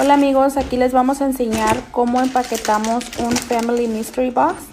Hola amigos, aquí les vamos a enseñar cómo empaquetamos un Family Mystery Box.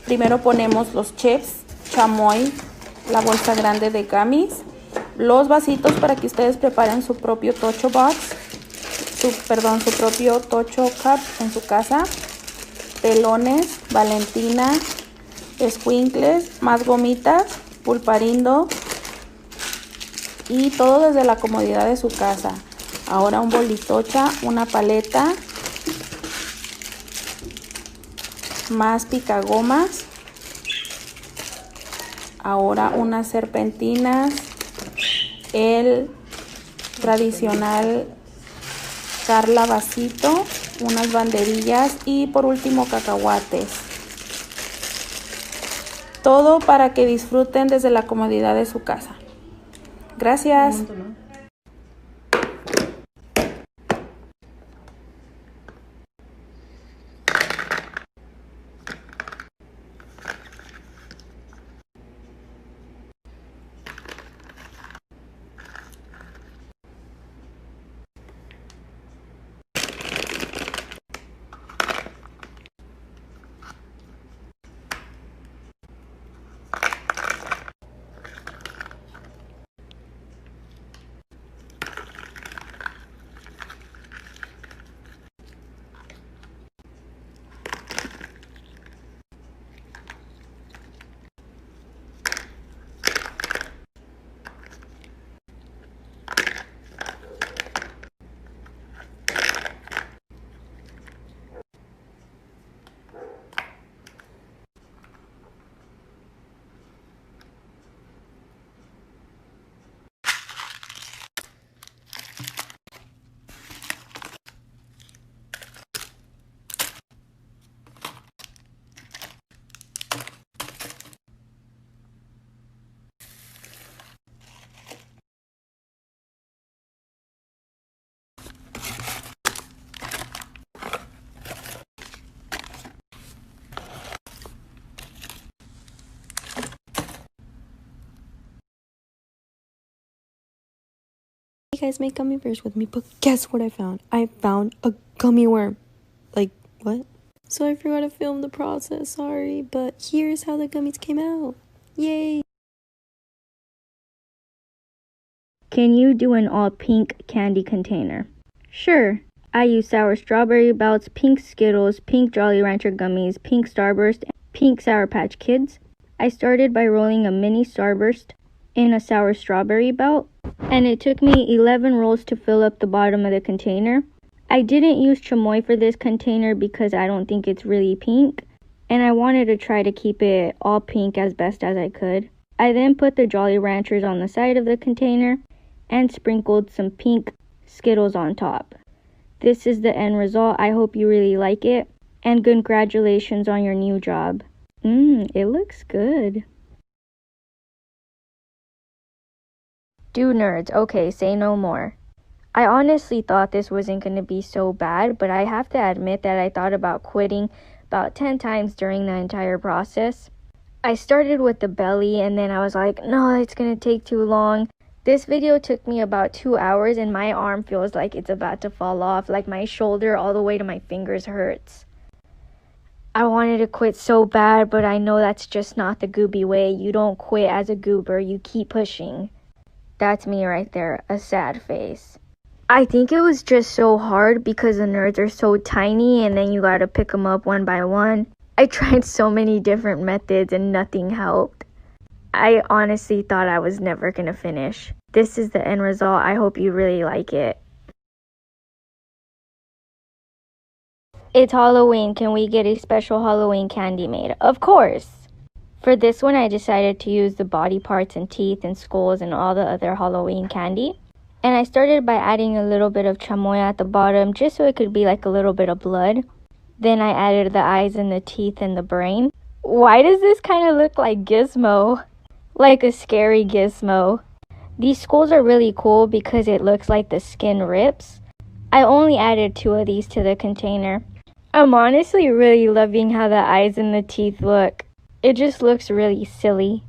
Primero ponemos los chips, chamoy, la bolsa grande de gummies, los vasitos para que ustedes preparen su propio Tocho Box, su propio Tocho Cup en su casa, pelones, Valentina, squinkles, más gomitas, pulparindo y todo desde la comodidad de su casa. Ahora un bolitocha, una paleta, más picagomas, ahora unas serpentinas, el tradicional Carla vasito, unas banderillas y por último cacahuates. Todo para que disfruten desde la comodidad de su casa. Gracias. You guys make gummy bears with me, but guess what I found? I found a gummy worm. Like, what? So I forgot to film the process, sorry, but here's how the gummies came out. Yay! Can you do an all pink candy container? Sure. I use sour strawberry belts, pink Skittles, pink Jolly Rancher gummies, pink Starburst, and pink Sour Patch Kids. I started by rolling a mini Starburst in a sour strawberry belt, and it took me 11 rolls to fill up the bottom of the container. I didn't use chamoy for this container because I don't think it's really pink, and I wanted to try to keep it all pink as best as I could. I then put the Jolly Ranchers on the side of the container and sprinkled some pink Skittles on top. This is the end result. I hope you really like it, and congratulations on your new job. It looks good. Do nerds, okay, say no more. I honestly thought this wasn't going to be so bad, but I have to admit that I thought about quitting about 10 times during the entire process. I started with the belly and then I was like, no, it's going to take too long. This video took me about 2 hours and my arm feels like it's about to fall off, like my shoulder all the way to my fingers hurts. I wanted to quit so bad, but I know that's just not the gooby way. You don't quit as a goober, you keep pushing. That's me right there, a sad face. I think it was just so hard because the nerds are so tiny and then you gotta pick them up one by one. I tried so many different methods and nothing helped. I honestly thought I was never gonna finish. This is the end result. I hope you really like it. It's Halloween. Can we get a special Halloween candy made? Of course! For this one, I decided to use the body parts and teeth and skulls and all the other Halloween candy. And I started by adding a little bit of chamoy at the bottom just so it could be like a little bit of blood. Then I added the eyes and the teeth and the brain. Why does this kind of look like Gizmo? Like a scary Gizmo. These skulls are really cool because it looks like the skin rips. I only added 2 of these to the container. I'm honestly really loving how the eyes and the teeth look. It just looks really silly.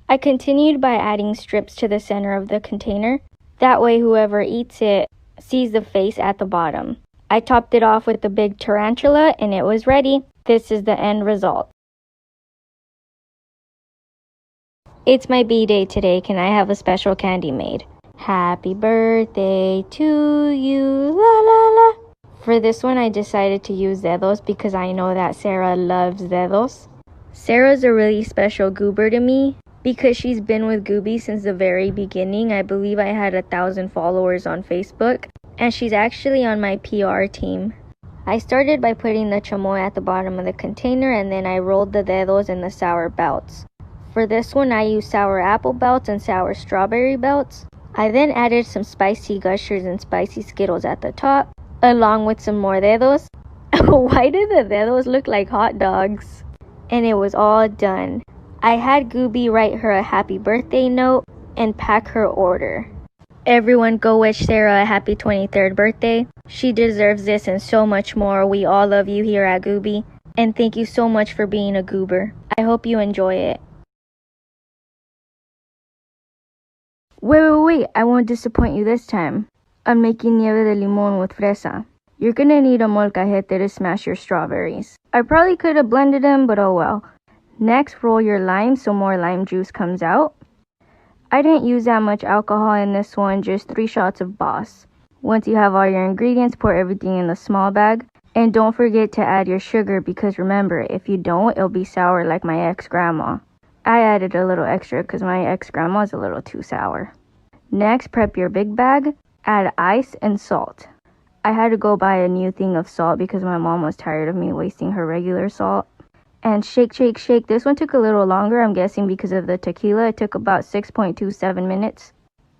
I continued by adding strips to the center of the container. That way whoever eats it sees the face at the bottom. I topped it off with a big tarantula and it was ready. This is the end result. It's my B-day today. Can I have a special candy made? Happy birthday to you, la la la. For this one, I decided to use dedos because I know that Sarah loves dedos. Sarah's a really special goober to me because she's been with Gooby since the very beginning. I believe I had 1,000 followers on Facebook, and she's actually on my PR team. I started by putting the chamoy at the bottom of the container, and then I rolled the dedos in the sour belts. For this one, I used sour apple belts and sour strawberry belts. I then added some spicy gushers and spicy Skittles at the top, along with some more dedos. Why did the dedos look like hot dogs? And it was all done. I had Gooby write her a happy birthday note and pack her order. Everyone go wish Sarah a happy 23rd birthday. She deserves this and so much more. We all love you here at Gooby. And thank you so much for being a goober. I hope you enjoy it. Wait, I won't disappoint you this time. I'm making nieve de limón with fresa. You're gonna need a molcajete to smash your strawberries. I probably could have blended them, but oh well. Next, roll your lime so more lime juice comes out. I didn't use that much alcohol in this one, just 3 shots of Boss. Once you have all your ingredients, pour everything in the small bag. And don't forget to add your sugar because remember, if you don't, it'll be sour like my ex-grandma. I added a little extra because my ex-grandma is a little too sour. Next, prep your big bag. Add ice and salt. I had to go buy a new thing of salt because my mom was tired of me wasting her regular salt. And shake. This one took a little longer, I'm guessing because of the tequila. It took about 6.27 minutes.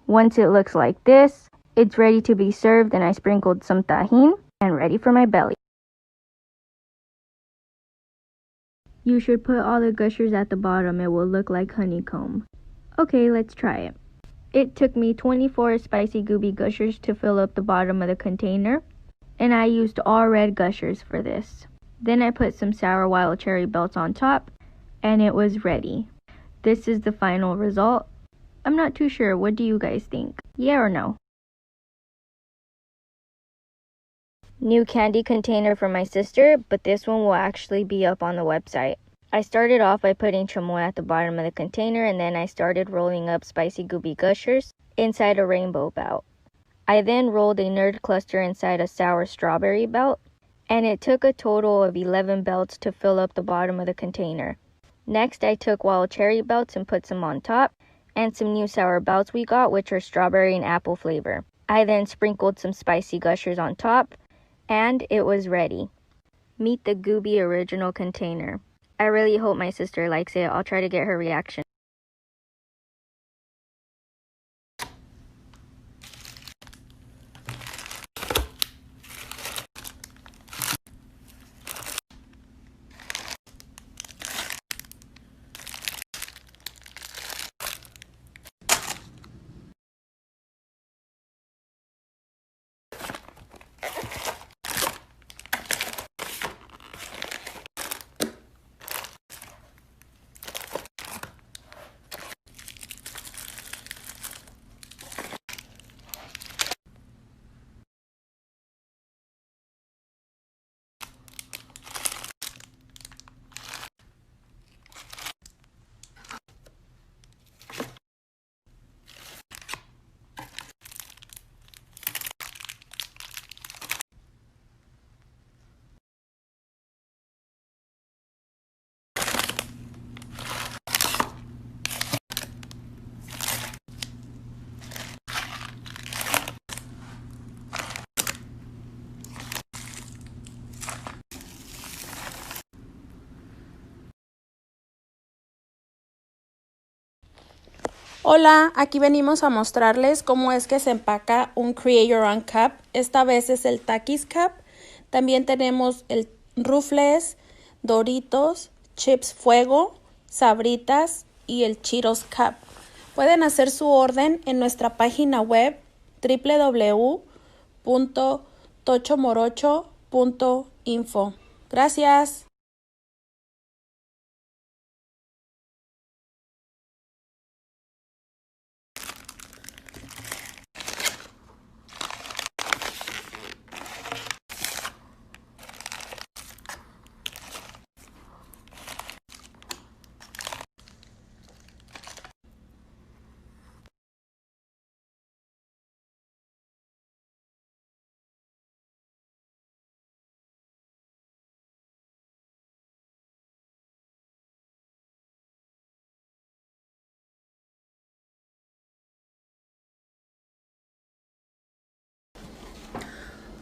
Once it looks like this, it's ready to be served, and I sprinkled some tajin and ready for my belly. You should put all the gushers at the bottom. It will look like honeycomb. Okay, let's try it. It took me 24 spicy Gooby gushers to fill up the bottom of the container, and I used all red gushers for this. Then I put some sour wild cherry belts on top, and it was ready. This is the final result. I'm not too sure. What do you guys think? Yeah or no? New candy container for my sister, but this one will actually be up on the website. I started off by putting chamoy at the bottom of the container, and then I started rolling up spicy Gooby gushers inside a rainbow belt. I then rolled a nerd cluster inside a sour strawberry belt, and it took a total of 11 belts to fill up the bottom of the container. Next, I took wild cherry belts and put some on top, and some new sour belts we got, which are strawberry and apple flavor. I then sprinkled some spicy gushers on top, and it was ready. Meet the Gooby original container. I really hope my sister likes it. I'll try to get her reaction. Hola, aquí venimos a mostrarles cómo es que se empaca un Create Your Own Cup. Esta vez es el Takis Cup. También tenemos el Ruffles, Doritos, Chips Fuego, Sabritas y el Cheetos Cup. Pueden hacer su orden en nuestra página web www.tochomorocho.info. Gracias.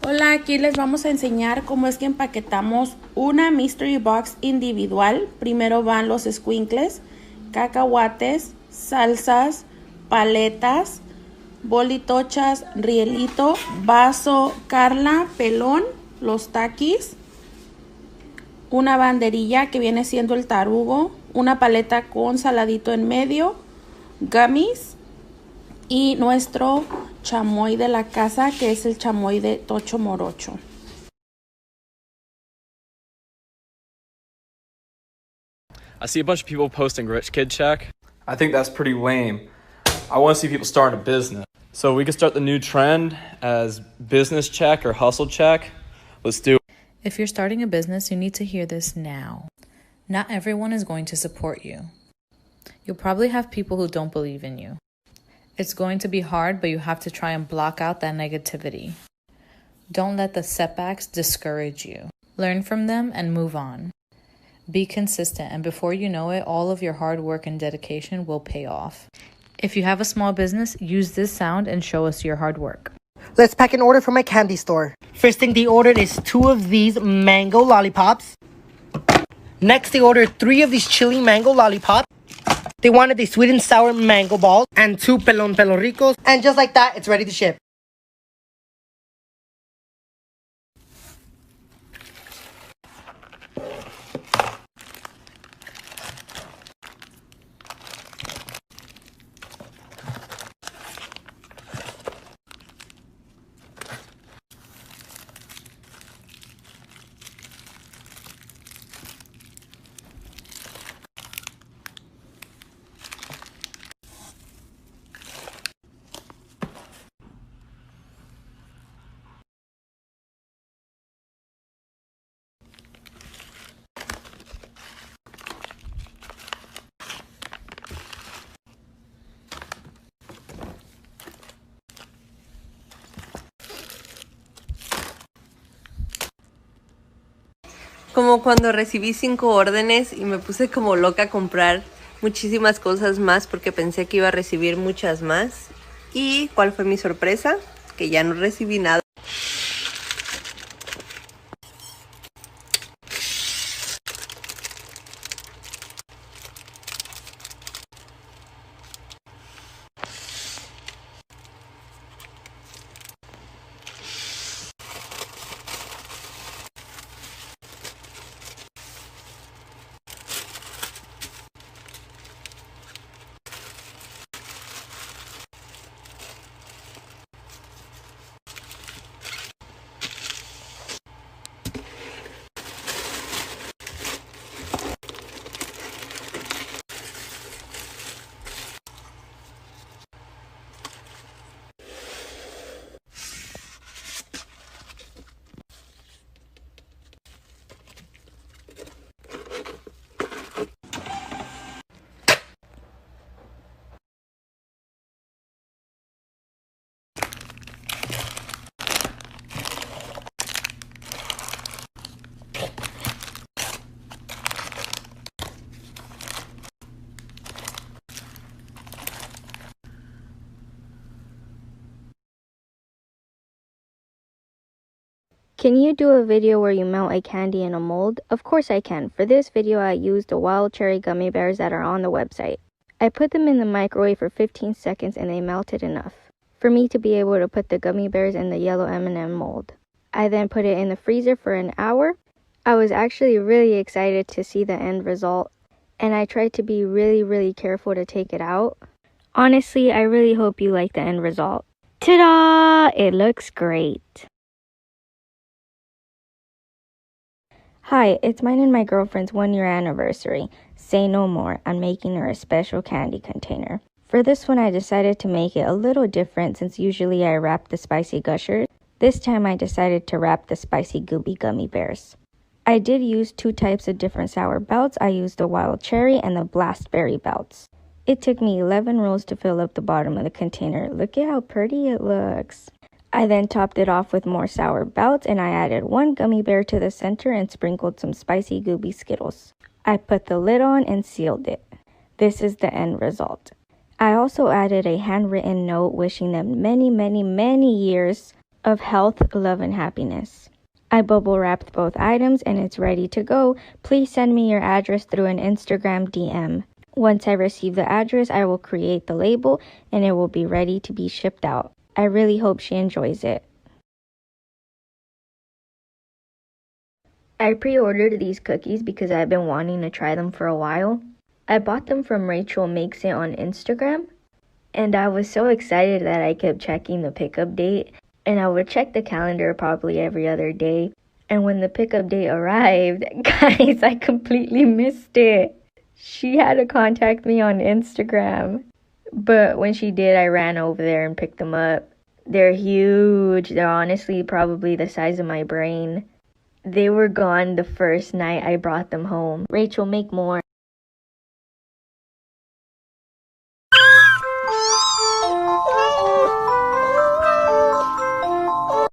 Hola, aquí les vamos a enseñar cómo es que empaquetamos una mystery box individual. Primero van los squinkles, cacahuates, salsas, paletas, bolitochas, rielito, vaso, Carla, pelón, los taquis, una banderilla que viene siendo el tarugo, una paleta con saladito en medio, gummies y nuestro chamoy de la casa, que es el chamoy de Tocho Morocho. I see a bunch of people posting Rich Kid Check. I think that's pretty lame. I want to see people starting a business. So we can start the new trend as business check or hustle check. Let's do it. If you're starting a business, you need to hear this now. Not everyone is going to support you. You'll probably have people who don't believe in you. It's going to be hard, but you have to try and block out that negativity. Don't let the setbacks discourage you. Learn from them and move on. Be consistent, and before you know it, all of your hard work and dedication will pay off. If you have a small business, use this sound and show us your hard work. Let's pack an order from my candy store. First thing they ordered is 2 of these mango lollipops. Next, they ordered 3 of these chili mango lollipops. They wanted the sweet and sour mango balls and 2 pelon ricos. And just like that, it's ready to ship. Como cuando recibí 5 órdenes y me puse como loca a comprar muchísimas cosas más porque pensé que iba a recibir muchas más. ¿Y cuál fue mi sorpresa? Que ya no recibí nada. Can you do a video where you melt a candy in a mold? Of course I can. For this video, I used the wild cherry gummy bears that are on the website. I put them in the microwave for 15 seconds and they melted enough for me to be able to put the gummy bears in the yellow M&M mold. I then put it in the freezer for an hour. I was actually really excited to see the end result, and I tried to be really careful to take it out. Honestly, I really hope you like the end result. Ta-da! It looks great. Hi, it's mine and my girlfriend's 1-year anniversary. Say no more. I'm making her a special candy container. For this one, I decided to make it a little different since usually I wrap the spicy gushers. This time I decided to wrap the spicy gooby gummy bears. I did use 2 types of different sour belts. I used the wild cherry and the blastberry belts. It took me 11 rolls to fill up the bottom of the container. Look at how pretty it looks. I then topped it off with more sour belts, and I added 1 gummy bear to the center and sprinkled some spicy gooby Skittles. I put the lid on and sealed it. This is the end result. I also added a handwritten note wishing them many years of health, love, and happiness. I bubble wrapped both items and it's ready to go. Please send me your address through an Instagram DM. Once I receive the address, I will create the label and it will be ready to be shipped out. I really hope she enjoys it. I pre-ordered these cookies because I've been wanting to try them for a while. I bought them from Rachel Makes It on Instagram, and I was so excited that I kept checking the pickup date, and I would check the calendar probably every other day. And when the pickup date arrived, guys, I completely missed it. She had to contact me on Instagram, but when she did, I ran over there and picked them up. They're huge. They're honestly probably the size of my brain. They were gone the first night I brought them home. Rachel, make more.